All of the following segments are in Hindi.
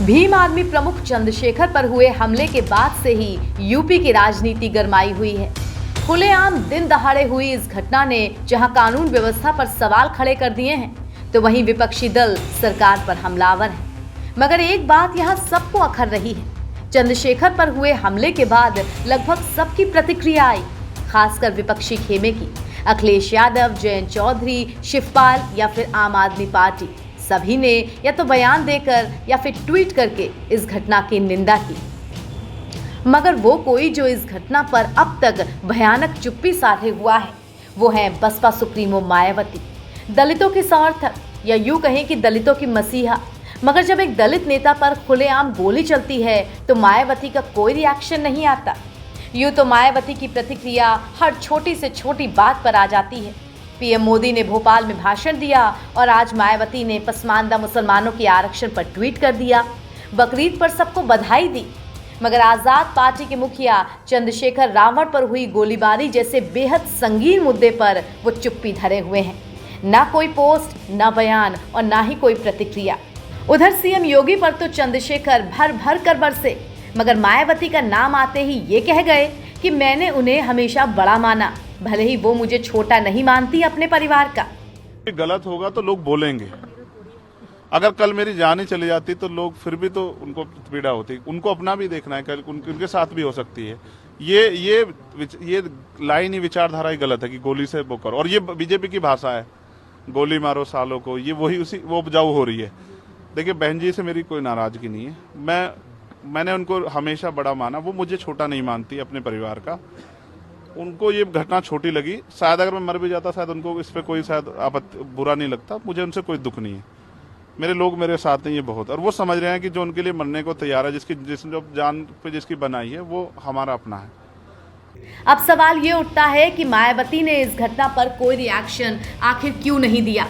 भीम आर्मी प्रमुख चंद्रशेखर पर हुए हमले के बाद से ही यूपी की राजनीति गरमाई हुई है। खुलेआम दिन दहाड़े हुई इस घटना ने जहां कानून व्यवस्था पर सवाल खड़े कर दिए हैं, तो वहीं विपक्षी दल सरकार पर हमलावर है। मगर एक बात यहां सबको अखर रही है, चंद्रशेखर पर हुए हमले के बाद लगभग सबकी प्रतिक्रिया आई, खासकर विपक्षी खेमे की। अखिलेश यादव, जयंत चौधरी, शिवपाल या फिर आम आदमी पार्टी, सभी ने या तो बयान देकर या फिर ट्वीट करके इस घटना की निंदा की। मगर वो कोई जो इस घटना पर अब तक भयानक चुप्पी साधे हुआ है, वो है बसपा सुप्रीमो मायावती, दलितों की समर्थक या यूं कहें कि दलितों की मसीहा। मगर जब एक दलित नेता पर खुलेआम गोली चलती है तो मायावती का कोई रिएक्शन नहीं आता। यूं तो मायावती की प्रतिक्रिया हर छोटी से छोटी बात पर आ जाती है। पीएम मोदी ने भोपाल में भाषण दिया और आज मायावती ने पसमानदा मुसलमानों के आरक्षण पर ट्वीट कर दिया, बकरीद पर सबको बधाई दी। मगर आजाद पार्टी के मुखिया चंद्रशेखर रावण पर हुई गोलीबारी जैसे बेहद संगीन मुद्दे पर वो चुप्पी धरे हुए हैं। ना कोई पोस्ट, ना बयान और ना ही कोई प्रतिक्रिया। उधर सीएम योगी पर तो चंद्रशेखर भर भर कर बरसे, मगर मायावती का नाम आते ही ये कह गए कि मैंने उन्हें हमेशा बड़ा माना, भले ही वो मुझे छोटा नहीं मानती अपने परिवार का। गलत होगा तो लोग बोलेंगे। अगर कल मेरी जान ही चली जाती तो लोग फिर भी तो उनको पीड़ा होती, उनको अपना भी देखना है, कल उनके साथ भी हो सकती है। ये लाइन ही विचारधारा ही गलत है कि गोली से वो करो, और ये बीजेपी की भाषा है, गोली मारो सालों को, ये वो उपजाऊ हो रही है। देखिए, बहन जी से मेरी कोई नाराजगी नहीं है, मैंने उनको हमेशा बड़ा माना, वो मुझे छोटा नहीं मानती अपने परिवार का। उनको ये घटना छोटी लगी, शायद अगर मैं मर भी जाता शायद उनको इस पर कोई शायद बुरा नहीं लगता, मुझे उनसे कोई दुख नहीं है। मेरे लोग मेरे साथ हैं, ये बहुत, और वो समझ रहे हैं कि जो उनके लिए मरने को तैयार है, जो जान पे जिसकी बनाई है, वो हमारा अपना है। अब सवाल ये उठता है कि मायावती ने इस घटना पर कोई रिएक्शन आखिर क्यों नहीं दिया।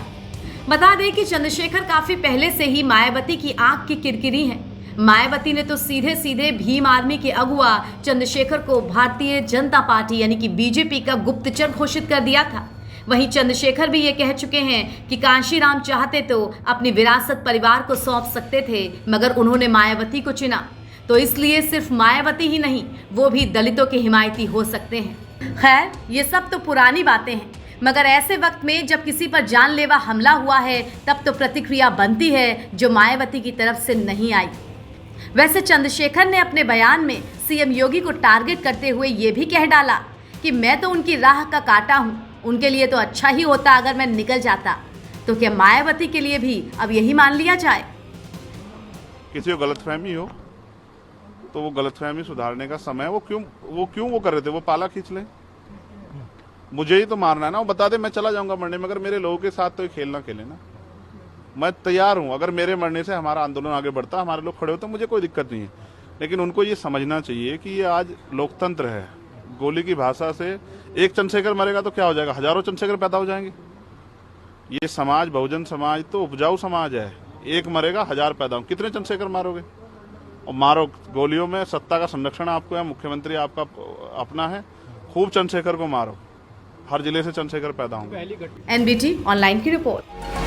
बता दें कि चंद्रशेखर काफी पहले से ही मायावती की आंख की किरकिरी हैं। मायावती ने तो सीधे सीधे भीम आर्मी के अगुआ चंद्रशेखर को भारतीय जनता पार्टी यानी कि बीजेपी का गुप्तचर घोषित कर दिया था। वहीं चंद्रशेखर भी ये कह चुके हैं कि कांशीराम चाहते तो अपनी विरासत परिवार को सौंप सकते थे, मगर उन्होंने मायावती को चुना, तो इसलिए सिर्फ मायावती ही नहीं, वो भी दलितों के हिमायती हो सकते हैं। खैर, ये सब तो पुरानी बातें हैं, मगर ऐसे वक्त में जब किसी पर जानलेवा हमला हुआ है, तब तो प्रतिक्रिया बनती है जो मायावती की तरफ से नहीं आई। वैसे चंद्रशेखर ने अपने बयान में सीएम योगी को टारगेट करते हुए ये भी कह डाला कि मैं तो उनकी राह का कांटा हूं, उनके लिए तो अच्छा ही होता अगर मैं निकल जाता। तो क्या मायावती के लिए भी अब यही मान लिया जाए? किसी को गलतफहमी हो तो वो गलतफहमी सुधारने का समय, वो क्यों कर रहे थे, वो पाला खींच लें। मुझे ही तो मारना है ना, वो बता दे मैं चला जाऊंगा मरने, मगर मेरे लोगों के साथ तो खेलना खेले ना। मैं तैयार हूं, अगर मेरे मरने से हमारा आंदोलन आगे बढ़ता, हमारे लोग खड़े होते, मुझे कोई दिक्कत नहीं है। लेकिन उनको ये समझना चाहिए कि ये आज लोकतंत्र है। गोली की भाषा से एक चंद्रशेखर मरेगा तो क्या हो जाएगा, हजारों चंद्रशेखर पैदा हो जाएंगे। ये समाज, बहुजन समाज तो उपजाऊ समाज है, एक मरेगा हजार पैदा हो, कितने चंद्रशेखर मारोगे? और मारो, गोलियों में सत्ता का संरक्षण आपको है, मुख्यमंत्री आपका अपना है, खूब चंद्रशेखर को मारो, हर जिले से चंद्रशेखर पैदा होंगे। एनबीटी ऑनलाइन की रिपोर्ट।